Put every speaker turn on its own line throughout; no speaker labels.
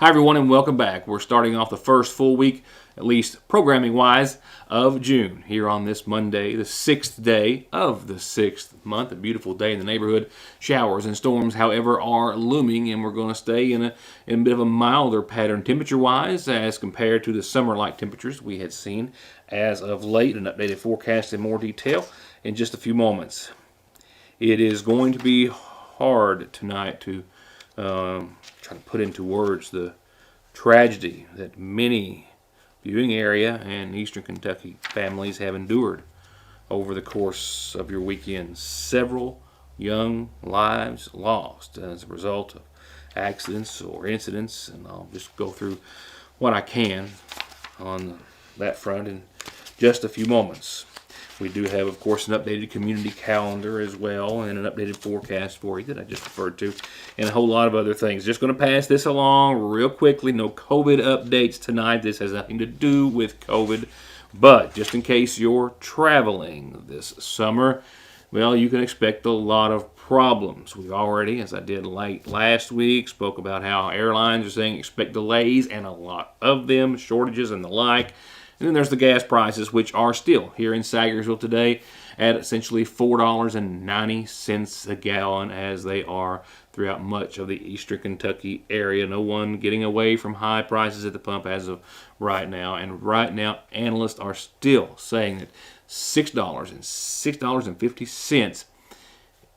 Hi everyone and welcome back. We're starting off the first full week, at least programming-wise, of June here on this Monday, the 6th day of the 6th month. A beautiful day in the neighborhood. Showers and storms, however, are looming, and we're going to stay in a bit of a milder pattern temperature-wise as compared to the summer-like temperatures we had seen as of late. An updated forecast in more detail in just a few moments. It is going to be hard tonight to try to put into words the tragedy that many viewing area and eastern Kentucky families have endured over the course of your weekend. Several young lives lost as a result of accidents or incidents, and I'll just go through what I can on that front in just a few moments. We do have, of course, an updated community calendar as well, and an updated forecast for you that I just referred to, and a whole lot of other things. Just going to pass this along real quickly. No COVID updates tonight. This has nothing to do with COVID, but just in case you're traveling this summer, well, you can expect a lot of problems. We've already, as I did late last week, spoke about how airlines are saying expect delays, and a lot of them, shortages and the like. And then there's the gas prices, which are still here in Sagersville today at essentially $4.90 a gallon, as they are throughout much of the eastern Kentucky area. No one getting away from high prices at the pump as of right now. And right now, analysts are still saying that $6 and $6.50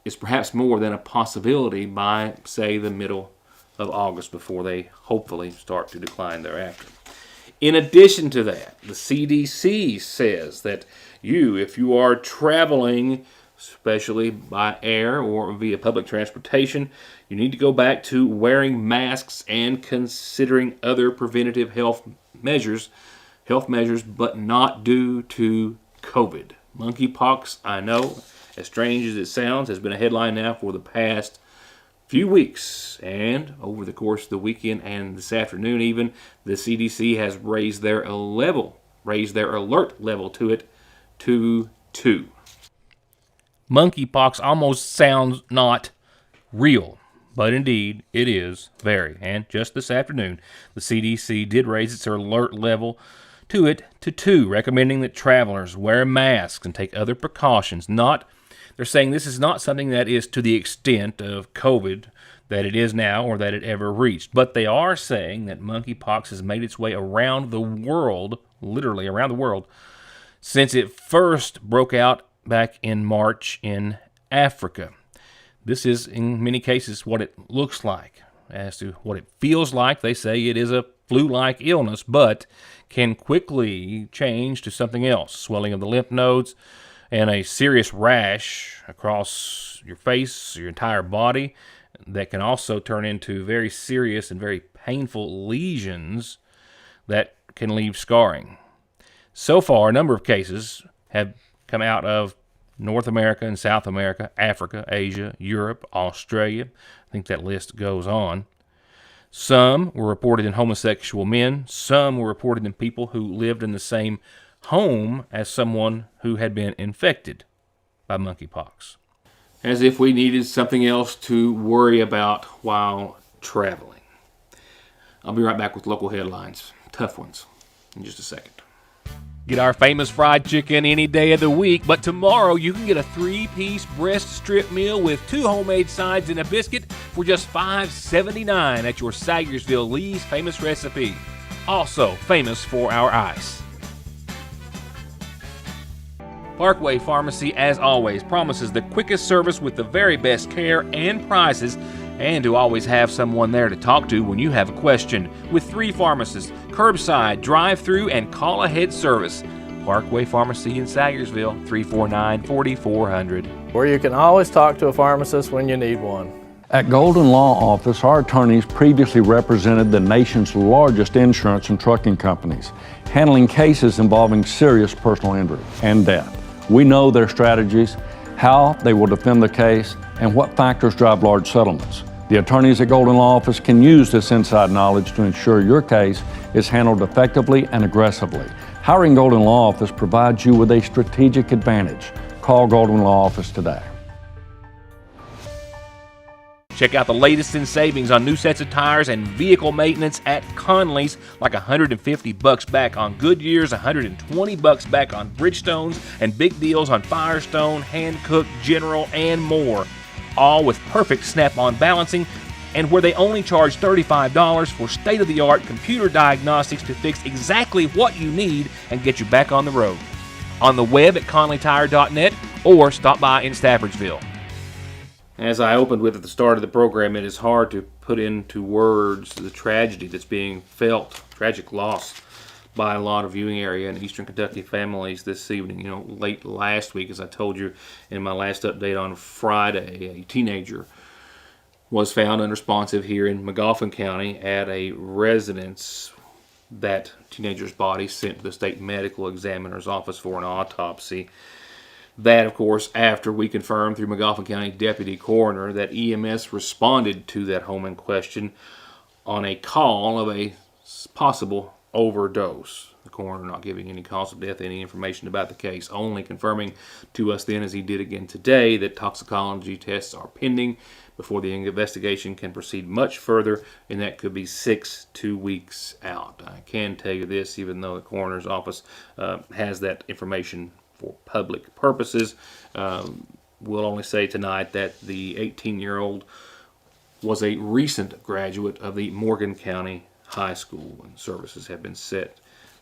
is perhaps more than a possibility by, say, the middle of August, before they hopefully start to decline thereafter. In addition to that, the CDC says that if you are traveling, especially by air or via public transportation, you need to go back to wearing masks and considering other preventative health measures, but not due to COVID. Monkeypox, I know, as strange as it sounds, has been a headline now for the past few weeks, and over the course of the weekend and this afternoon even, the CDC has raised their alert level to it to 2. Monkeypox almost sounds not real, but indeed it is very. And just this afternoon, the CDC did raise its alert level to it to 2, recommending that travelers wear masks and take other precautions. They're saying this is not something that is to the extent of COVID that it is now or that it ever reached. But they are saying that monkeypox has made its way around the world, literally around the world, since it first broke out back in March in Africa. This is, in many cases, what it looks like. As to what it feels like, they say it is a flu-like illness, but can quickly change to something else. Swelling of the lymph nodes, and a serious rash across your face, your entire body, that can also turn into very serious and very painful lesions that can leave scarring. So far, a number of cases have come out of North America and South America, Africa, Asia, Europe, Australia. I think that list goes on. Some were reported in homosexual men. Some were reported in people who lived in the same home as someone who had been infected by monkeypox. As if we needed something else to worry about while traveling. I'll be right back with local headlines, tough ones, in just a second. Get our famous fried chicken any day of the week, but tomorrow you can get a 3-piece breast strip meal with 2 homemade sides and a biscuit for just $5.79 at your Sagersville Lee's Famous Recipe. Also famous for our ice. Parkway Pharmacy, as always, promises the quickest service with the very best care and prices, and to always have someone there to talk to when you have a question. With 3 pharmacists, curbside, drive-through, and call-ahead service. Parkway Pharmacy in Sagersville, 349-4400.
Where you can always talk to a pharmacist when you need one.
At Golden Law Office, our attorneys previously represented the nation's largest insurance and trucking companies, handling cases involving serious personal injury and death. We know their strategies, how they will defend the case, and what factors drive large settlements. The attorneys at Golden Law Office can use this inside knowledge to ensure your case is handled effectively and aggressively. Hiring Golden Law Office provides you with a strategic advantage. Call Golden Law Office today.
Check out the latest in savings on new sets of tires and vehicle maintenance at Conley's, like $150 back on Goodyears, $120 back on Bridgestones, and big deals on Firestone, Hankook, General, and more. All with perfect snap-on balancing, and where they only charge $35 for state-of-the-art computer diagnostics to fix exactly what you need and get you back on the road. On the web at conleytire.net or stop by in Staffordville. As I opened with at the start of the program, it is hard to put into words the tragedy that's being felt, tragic loss by a lot of viewing area and Eastern Kentucky families this evening. Late last week, as I told you in my last update on Friday, a teenager was found unresponsive here in McGoffin County at a residence. That teenager's body sent to the state medical examiner's office for an autopsy. That, of course, after we confirmed through McGoffin County Deputy Coroner that EMS responded to that home in question on a call of a possible overdose. The coroner not giving any cause of death, any information about the case, only confirming to us then, as he did again today, that toxicology tests are pending before the investigation can proceed much further, and that could be 6 to 2 weeks out. I can tell you this, even though the coroner's office has that information for public purposes, we'll only say tonight that the 18-year-old was a recent graduate of the Morgan County High School, and services have been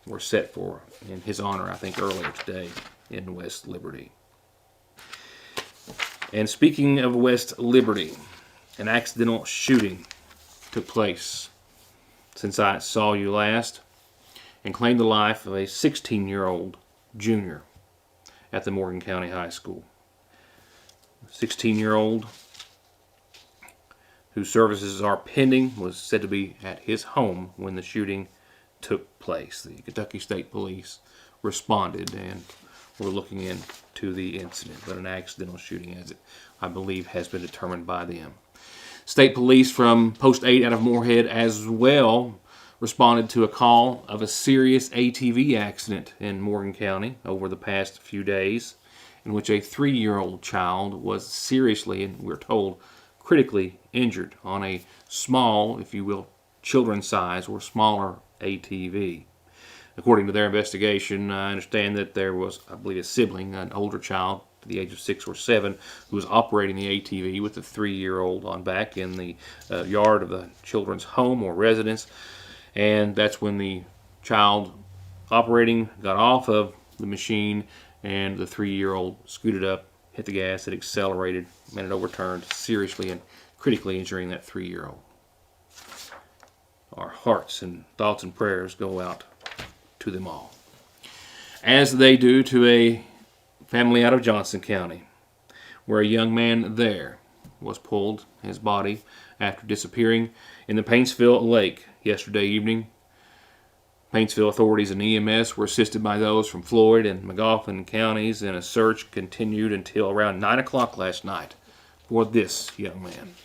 were set for in his honor, I think, earlier today in West Liberty. And speaking of West Liberty, an accidental shooting took place since I saw you last and claimed the life of a 16-year-old junior at the Morgan County High School. 16-year-old whose services are pending was said to be at his home when the shooting took place. The Kentucky State Police responded and were looking into the incident, but an accidental shooting, as it, I believe, has been determined by them. State Police from Post 8 out of Moorhead as well responded to a call of a serious ATV accident in Morgan County over the past few days, in which a 3-year-old child was seriously, and we're told, critically injured on a small, if you will, children's size or smaller ATV. According to their investigation, I understand that there was, I believe, a sibling, an older child to the age of 6 or 7, who was operating the ATV with the 3-year-old on back in the yard of the children's home or residence. And that's when the child operating got off of the machine and the 3-year-old scooted up, hit the gas, it accelerated, and it overturned, seriously and critically injuring that 3-year-old. Our hearts and thoughts and prayers go out to them all, as they do to a family out of Johnson County, where a young man there was pulled, his body, after disappearing in the Paintsville Lake yesterday evening. Paintsville authorities and EMS were assisted by those from Floyd and McGoffin counties, and a search continued until around 9 o'clock last night for this young man.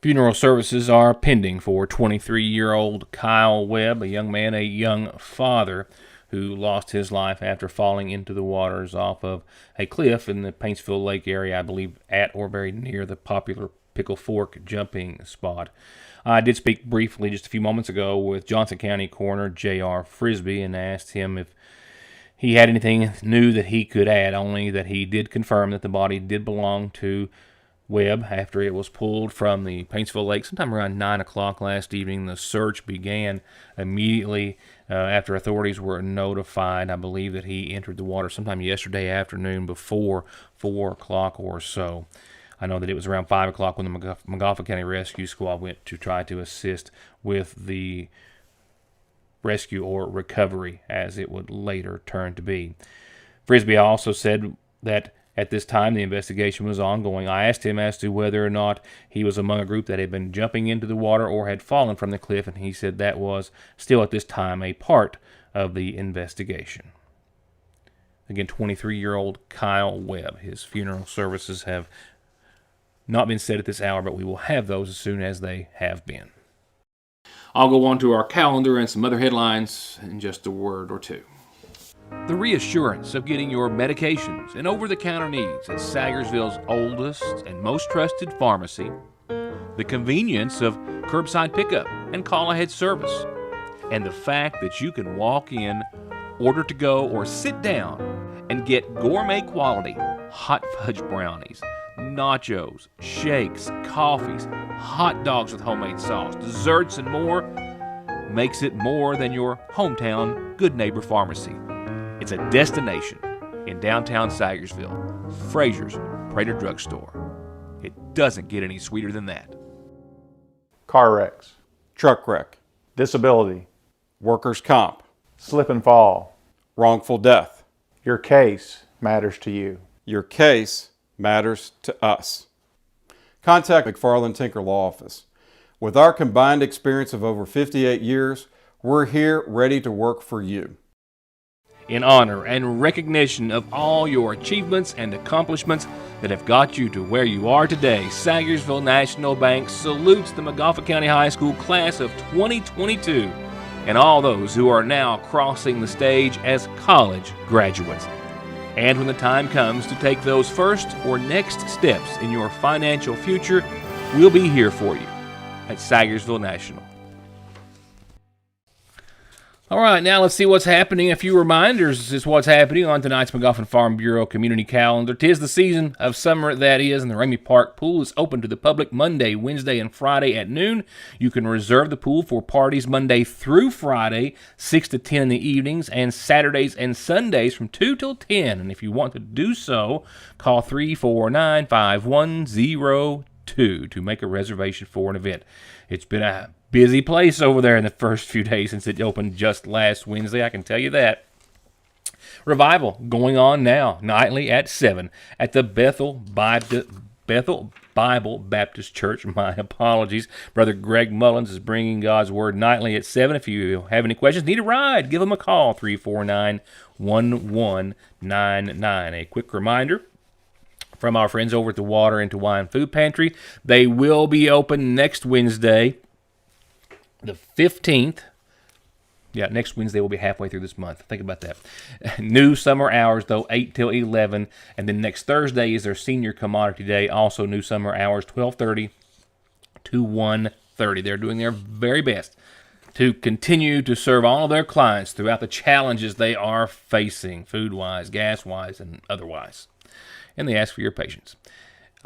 Funeral services are pending for 23-year-old Kyle Webb, a young man, a young father, who lost his life after falling into the waters off of a cliff in the Paintsville Lake area, I believe at or very near the popular Pickle Fork jumping spot. I did speak briefly just a few moments ago with Johnson County Coroner J.R. Frisbee and asked him if he had anything new that he could add, only that he did confirm that the body did belong to Webb after it was pulled from the Paintsville Lake sometime around 9 o'clock last evening. The search began immediately after authorities were notified. I believe that he entered the water sometime yesterday afternoon before 4 o'clock or so. I know that it was around 5 o'clock when the McGoffin County Rescue Squad went to try to assist with the rescue or recovery, as it would later turn to be. Frisbee also said that at this time the investigation was ongoing. I asked him as to whether or not he was among a group that had been jumping into the water or had fallen from the cliff, and he said that was still at this time a part of the investigation. Again, 23-year-old Kyle Webb. His funeral services have not been set at this hour, but we will have those as soon as they have been. I'll go on to our calendar and some other headlines in just a word or two. The reassurance of getting your medications and over-the-counter needs at Sagersville's oldest and most trusted pharmacy, the convenience of curbside pickup and call-ahead service, and the fact that you can walk in, order to go, or sit down and get gourmet quality hot fudge brownies, nachos, shakes, coffees, hot dogs with homemade sauce, desserts, and more makes it more than your hometown Good Neighbor Pharmacy. It's a destination in downtown Sagersville, Frazier's Prater Drugstore. It doesn't get any sweeter than that.
Car wrecks,
truck wreck,
disability,
workers' comp,
slip and fall.
wrongful death.
Your case matters to you.
Your case matters to us. Contact McFarland Tinker Law Office. With our combined experience of over 58 years, we're here ready to work for you.
In honor and recognition of all your achievements and accomplishments that have got you to where you are today, Sagersville National Bank salutes the Montgomery County High School class of 2022 and all those who are now crossing the stage as college graduates. And when the time comes to take those first or next steps in your financial future, we'll be here for you at Sagersville National. All right, now let's see what's happening. A few reminders is what's happening on tonight's McGoffin Farm Bureau community calendar. 'Tis the season of summer, that is, and the Ramey Park Pool is open to the public Monday, Wednesday, and Friday at noon. You can reserve the pool for parties Monday through Friday, 6 to 10 in the evenings, and Saturdays and Sundays from 2 till 10. And if you want to do so, call 349-5102 to make a reservation for an event. It's been a busy place over there in the first few days since it opened just last Wednesday, I can tell you that. Revival going on now, nightly at 7 at the Bethel Bible Baptist Church. My apologies. Brother Greg Mullins is bringing God's Word nightly at 7. If you have any questions, need a ride, give him a call, 349-1199. A quick reminder from our friends over at the Water into Wine Food Pantry. They will be open next Wednesday, the 15th. Yeah, next Wednesday will be halfway through this month. Think about that. New summer hours, though, 8 till 11. And then next Thursday is their senior commodity day. Also new summer hours, 12:30 to 1:30. They're doing their very best to continue to serve all of their clients throughout the challenges they are facing, food-wise, gas-wise, and otherwise. And they ask for your patience.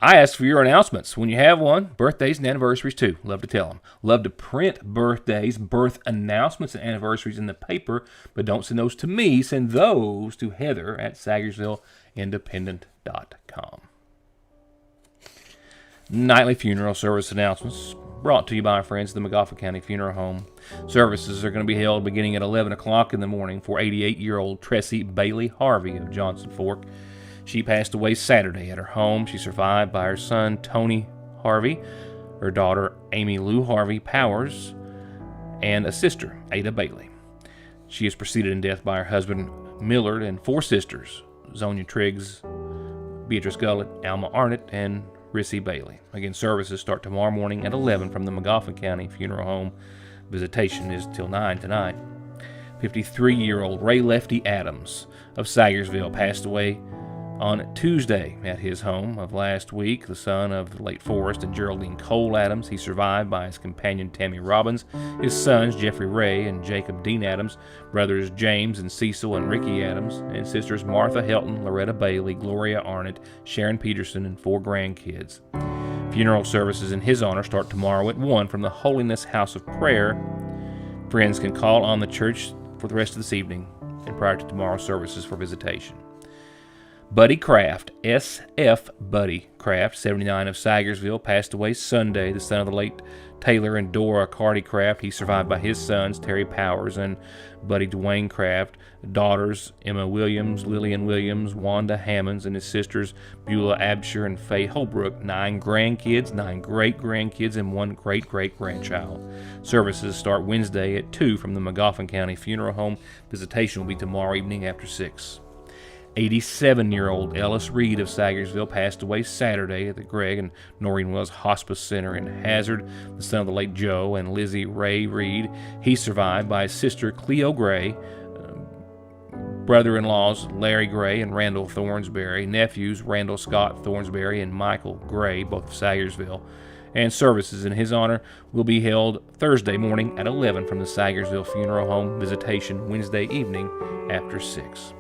I ask for your announcements when you have one. Birthdays and anniversaries, too. Love to tell them. Love to print birthdays, birth announcements, and anniversaries in the paper, but don't send those to me. Send those to Heather at SagersvilleIndependent.com. Nightly funeral service announcements brought to you by our friends at the McGoffin County Funeral Home. Services are going to be held beginning at 11 o'clock in the morning for 88-year-old Tressie Bailey Harvey of Johnson Fork. She passed away Saturday at her home. She's survived by her son, Tony Harvey, her daughter, Amy Lou Harvey Powers, and a sister, Ada Bailey. She is preceded in death by her husband, Millard, and 4 sisters, Zonia Triggs, Beatrice Gullett, Alma Arnott, and Rissy Bailey. Again, services start tomorrow morning at 11 from the McGoffin County Funeral Home. Visitation is till 9 tonight. 53-year-old Ray Lefty Adams of Sagersville passed away on Tuesday at his home of last week, the son of the late Forrest and Geraldine Cole Adams. He survived by his companion Tammy Robbins, his sons Jeffrey Ray and Jacob Dean Adams, brothers James and Cecil and Ricky Adams, and sisters Martha Helton, Loretta Bailey, Gloria Arnott, Sharon Peterson, and 4 grandkids. Funeral services in his honor start tomorrow at 1 from the Holiness House of Prayer. Friends can call on the church for the rest of this evening and prior to tomorrow's services for visitation. Buddy Kraft, S.F. Buddy Kraft, 79 of Sagersville, passed away Sunday, the son of the late Taylor and Dora Carty Kraft. He's survived by his sons, Terry Powers and Buddy Dwayne Kraft, daughters Emma Williams, Lillian Williams, Wanda Hammonds, and his sisters Beulah Absher and Faye Holbrook. 9 grandkids, 9 great-grandkids, and 1 great-great-grandchild. Services start Wednesday at 2 from the McGoffin County Funeral Home. Visitation will be tomorrow evening after 6. 87-year-old Ellis Reed of Sagersville passed away Saturday at the Greg and Noreen Wells Hospice Center in Hazard, the son of the late Joe and Lizzie Ray Reed. He's survived by his sister Cleo Gray, brother-in-laws Larry Gray and Randall Thornsberry, nephews Randall Scott Thornsberry and Michael Gray, both of Sagersville, And services in his honor will be held Thursday morning at 11 from the Sagersville Funeral Home. Visitation Wednesday evening after 6.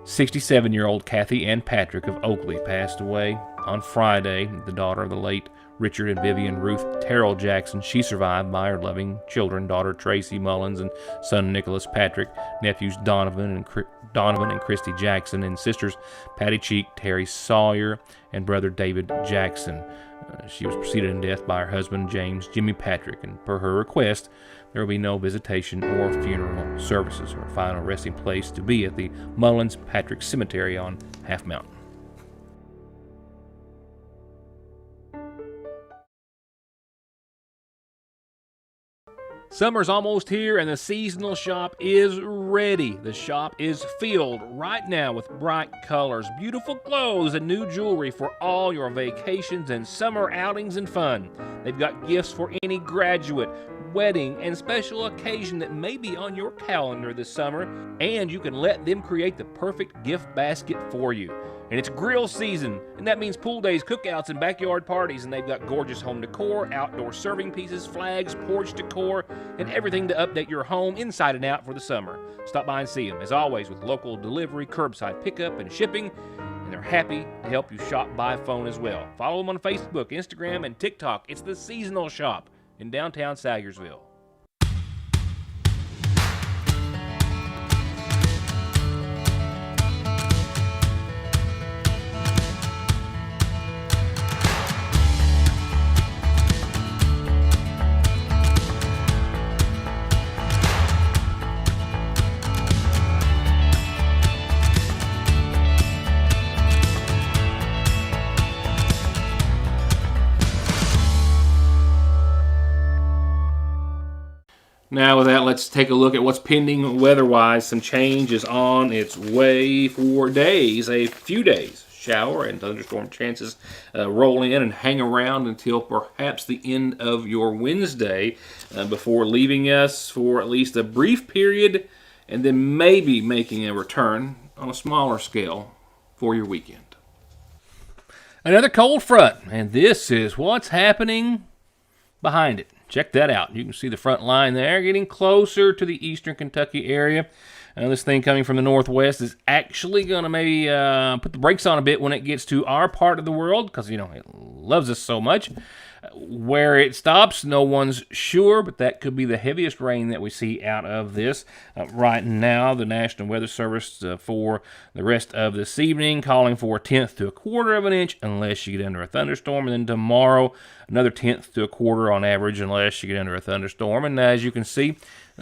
67-year-old Kathy Ann Patrick of Oakley passed away on Friday, the daughter of the late Richard and Vivian Ruth Terrell Jackson. She survived by her loving children, daughter Tracy Mullins and son Nicholas Patrick, nephews Donovan and Christy Jackson, and sisters Patty Cheek, Terry Sawyer, and brother David Jackson. She was preceded in death by her husband James Jimmy Patrick, and per her request, there will be no visitation or funeral services. Her final resting place to be at the Mullins Patrick Cemetery on Half Mountain. Summer's almost here and the seasonal shop is ready. The shop is filled right now with bright colors, beautiful clothes, and new jewelry for all your vacations and summer outings and fun. They've got gifts for any graduate, wedding, and special occasion that may be on your calendar this summer, and you can let them create the perfect gift basket for you. And it's grill season, and that means pool days, cookouts, and backyard parties, and they've got gorgeous home decor, outdoor serving pieces, flags, porch decor, and everything to update your home inside and out for the summer. Stop by and see them, as always, with local delivery, curbside pickup, and shipping, and they're happy to help you shop by phone as well. Follow them on Facebook, Instagram, and TikTok. It's the Seasonal Shop in downtown Sagersville. Now with that, let's take a look at what's pending weather-wise. Some change is on its way for days, a few days. Shower and thunderstorm chances roll in and hang around until perhaps the end of your Wednesday before leaving us for at least a brief period and then maybe making a return on a smaller scale for your weekend. Another cold front, and this is what's happening behind it. Check that out. You can see the front line there getting closer to the eastern Kentucky area. This thing coming from the northwest is actually going to maybe put the brakes on a bit when it gets to our part of the world because, it loves us so much. Where it stops, no one's sure, but that could be the heaviest rain that we see out of this. Right now, the National Weather Service for the rest of this evening calling for a tenth to a quarter of an inch unless you get under a thunderstorm. And then tomorrow, another tenth to a quarter on average unless you get under a thunderstorm. And as you can see,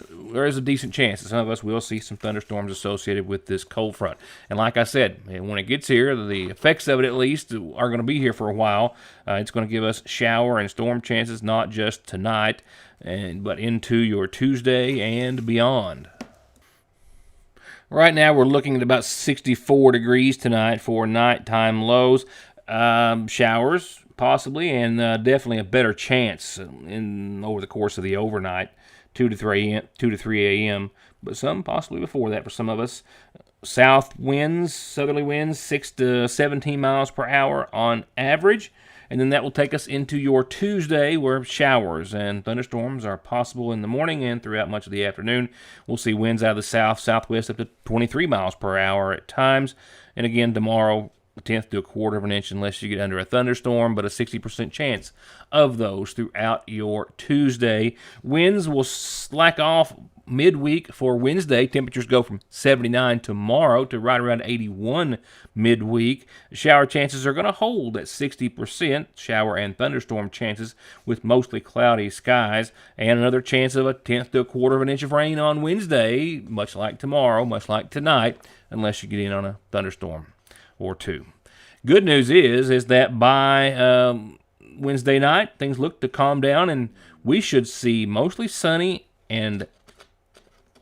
there is a decent chance that some of us will see some thunderstorms associated with this cold front. And like I said, when it gets here, the effects of it at least are going to be here for a while. It's going to give us shower and storm chances not just tonight, but into your Tuesday and beyond. Right now we're looking at about 64 degrees tonight for nighttime lows. Showers possibly, and definitely a better chance over the course of the overnight. 2 to 3 a.m., but some possibly before that for some of us. South winds, southerly winds, 6 to 17 miles per hour on average. And then that will take us into your Tuesday where showers and thunderstorms are possible in the morning and throughout much of the afternoon. We'll see winds out of the south, southwest up to 23 miles per hour at times. And again, tomorrow, a tenth to a quarter of an inch unless you get under a thunderstorm, but a 60% chance of those throughout your Tuesday. Winds will slack off midweek for Wednesday. Temperatures go from 79 tomorrow to right around 81 midweek. Shower chances are going to hold at 60%, shower and thunderstorm chances with mostly cloudy skies, and another chance of a tenth to a quarter of an inch of rain on Wednesday, much like tomorrow, much like tonight, unless you get in on a thunderstorm or two. Good news is that by Wednesday night, things look to calm down, and we should see mostly sunny and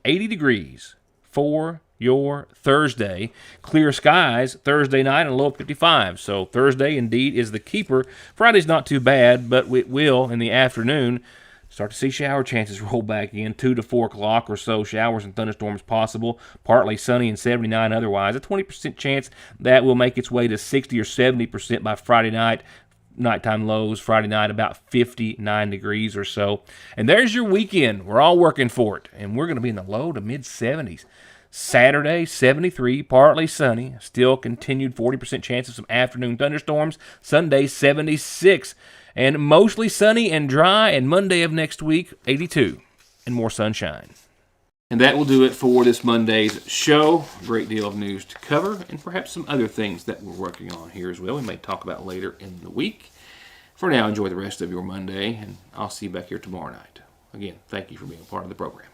80 degrees for your Thursday. Clear skies Thursday night and a low of 55. So Thursday indeed is the keeper. Friday's not too bad, but it will in the afternoon start to see shower chances roll back in, 2 to 4 o'clock or so. Showers and thunderstorms possible, partly sunny and 79 otherwise. A 20% chance that will make its way to 60 or 70% by Friday night. nighttime lows. Friday night about 59 degrees or so. And there's your weekend. We're all working for it. And we're going to be in the low to mid 70s. Saturday, 73, partly sunny. Still continued 40% chance of some afternoon thunderstorms. Sunday, 76. And mostly sunny and dry. And Monday of next week, 82. And more sunshine. And that will do it for this Monday's show. A great deal of news to cover, and perhaps some other things that we're working on here as well. We may talk about later in the week. For now, enjoy the rest of your Monday, and I'll see you back here tomorrow night. Again, thank you for being a part of the program.